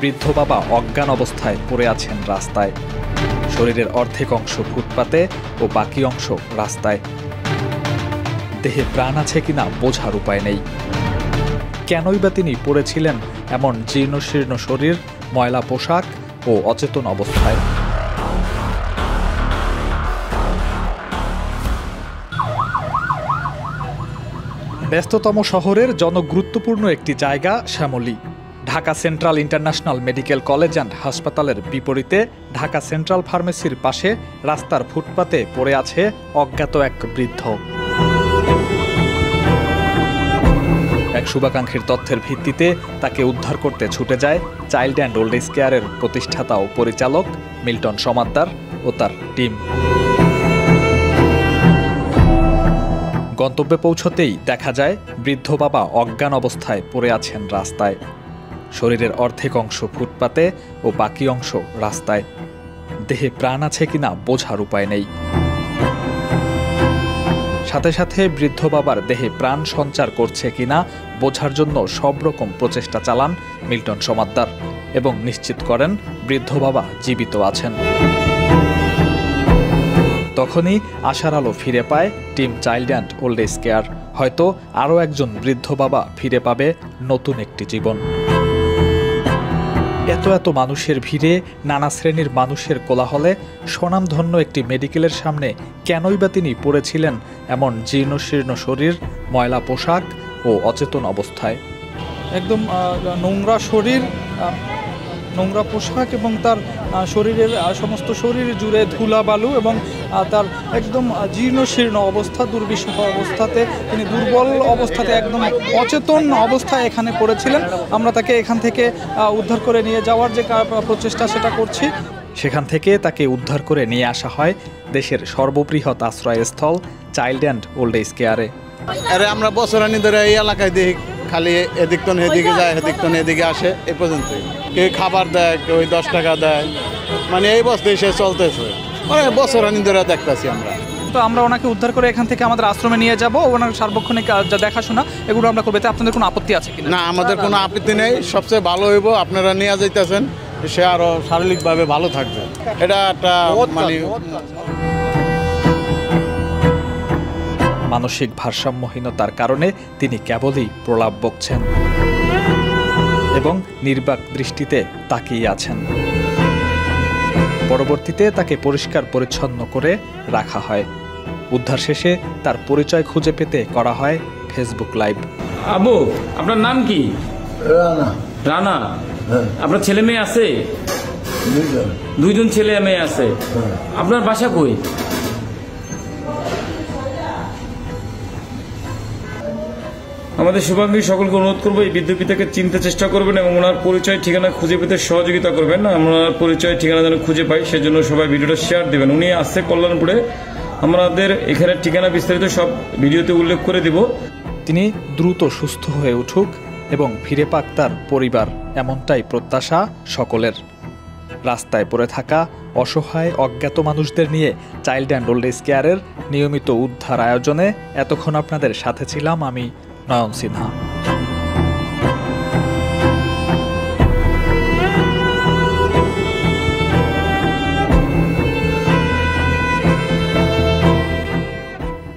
বৃদ্ধ বাবা অজ্ঞান অবস্থায় পড়ে আছেন রাস্তায়। শরীরের অর্ধেক অংশ ফুটপাতে ও বাকি অংশ রাস্তায়। দেহে প্রাণ আছে কিনা বোঝার উপায় নেই। কেনই বা তিনি পড়েছিলেন এমন জীর্ণশীর্ণ শরীর, ময়লা পোশাক ও অচেতন অবস্থায়? ব্যস্ততম শহরের জনগুরুত্বপূর্ণ একটি জায়গা Shyamoli. Dhaka central international medical college and হাসপাতালের বিপরীতে ঢাকা সেন্ট্রাল ফার্মেসির পাশে রাস্তার ফুটপাতে পড়ে আছে অজ্ঞাত এক বৃদ্ধ। এক শুভাকাঙ্ক্ষীর তথ্যের ভিত্তিতে তাকে উদ্ধার করতে ছুটে যায় চাইল্ড অ্যান্ড ওল্ড এজ কেয়ারের প্রতিষ্ঠাতা ও পরিচালক মিল্টন সমাদ্দার ও তার টিম। গন্তব্যে পৌঁছতেই দেখা যায় বৃদ্ধ বাবা অজ্ঞান অবস্থায় পড়ে আছেন রাস্তায়। শরীরের অর্ধেক অংশ ফুটপাতে ও বাকি অংশ রাস্তায়। দেহে প্রাণ আছে কিনা বোঝার উপায় নেই। সাথে সাথে বৃদ্ধ বাবার দেহে প্রাণ সঞ্চার করছে কিনা বোঝার জন্য সব রকম প্রচেষ্টা চালান মিল্টন সমাদ্দার এবং নিশ্চিত করেন বৃদ্ধ বাবা জীবিত আছেন। তখনই আশার আলো ফিরে পায় team child and old age care. হয়তো আরও একজন বৃদ্ধ বাবা ফিরে পাবে নতুন একটি জীবন। এত মানুষের ভিড়ে, নানা শ্রেণীর মানুষের কোলাহলে স্বনামধন্য একটি মেডিকেলের সামনে কেনই বা তিনি পড়েছিলেন এমন জীর্ণশীর্ণ শরীর, ময়লা পোশাক ও অচেতন অবস্থায়? একদম নোংরা শরীর, নোংরা পোশাক এবং তার শরীরের সমস্ত শরীর জুড়ে ধুলা বালু এবং তার একদম জীর্ণশীর্ণ অবস্থা, দুর্বিষহ অবস্থাতে তিনি দুর্বল অবস্থাতে একদম অচেতন অবস্থায় এখানে পড়েছিলেন। আমরা তাকে এখান থেকে উদ্ধার করে নিয়ে যাওয়ার যে প্রচেষ্টা সেটা করছি। সেখান থেকে তাকে উদ্ধার করে নিয়ে আসা হয় দেশের সর্ববৃহৎ আশ্রয়স্থল চাইল্ড অ্যান্ড ওল্ড এজ কেয়ারে। আরে আমরা বছরানি ধরে এই এলাকায় দেখি খালি এদিক তো এদিকে যায়, এদিক তো এদিকে আসে। এই পর্যন্তই কেউ খাবার দেয়, কেউ 10 টাকা দেয়, মানে এই বস্তায় সে চলতেছে, মানে বছরানি ধরে দেখতেছি আমরা। তো আমরা ওনাকে উদ্ধার করে এখান থেকে আমাদের আশ্রমে নিয়ে যাব, ওনার সার্বক্ষণিক যা দেখাশোনা এগুলো আমরা করবো। আপনাদের কোনো আপত্তি আছে কিনা? না, আমাদের কোনো আপত্তি নেই। সবচেয়ে ভালো হইব আপনারা নিয়ে যাইতেছেন, সে আরো শারীরিকভাবে ভালো থাকবে। এটা একটা মানে মানসিক ভারসাম্যহীনতার কারণে তিনি কেবলই প্রলাপ বকছেন এবং নির্বাক দৃষ্টিতে তাকিয়ে আছেন। পরবর্তীতে তাকে পরিষ্কার পরিচ্ছন্ন করে রাখা হয়। উদ্ধার শেষে তার পরিচয় খুঁজে পেতে করা হয় ফেসবুক লাইভ। আবু, আপনার নাম কি? রানা। রানা। আপনার ছেলে মেয়ে আছে? দুইজন ছেলে মেয়ে আছে। আপনার বাসা কই? আমাদের শুভাঙ্গী সকলকে অনুরোধ করবো এই বৃদ্ধ পিতাকে চিনতে চেষ্টা করবেন এবং ওনার পরিচয় ঠিকানা খুঁজে পেতে সহযোগিতা করবেন। ওনার পরিচয় ঠিকানা যেন খুঁজে পাই সেজন্য সবাই ভিডিওটা শেয়ার দেবেন। উনি আসছে কল্যাণপুরে, আমাদের এখানে ঠিকানা বিস্তারিত সব ভিডিওতে উল্লেখ করে দিব। তিনি দ্রুত সুস্থ হয়ে উঠুক এবং ফিরে পাক তার পরিবার, এমনটাই প্রত্যাশা সকলের। রাস্তায় পড়ে থাকা অসহায় অজ্ঞাত মানুষদের নিয়ে চাইল্ড অ্যান্ড ওল্ড এজ কেয়ারের নিয়মিত উদ্ধার আয়োজনে এতক্ষণ আপনাদের সাথে ছিলাম আমি নয়ন সিনহা।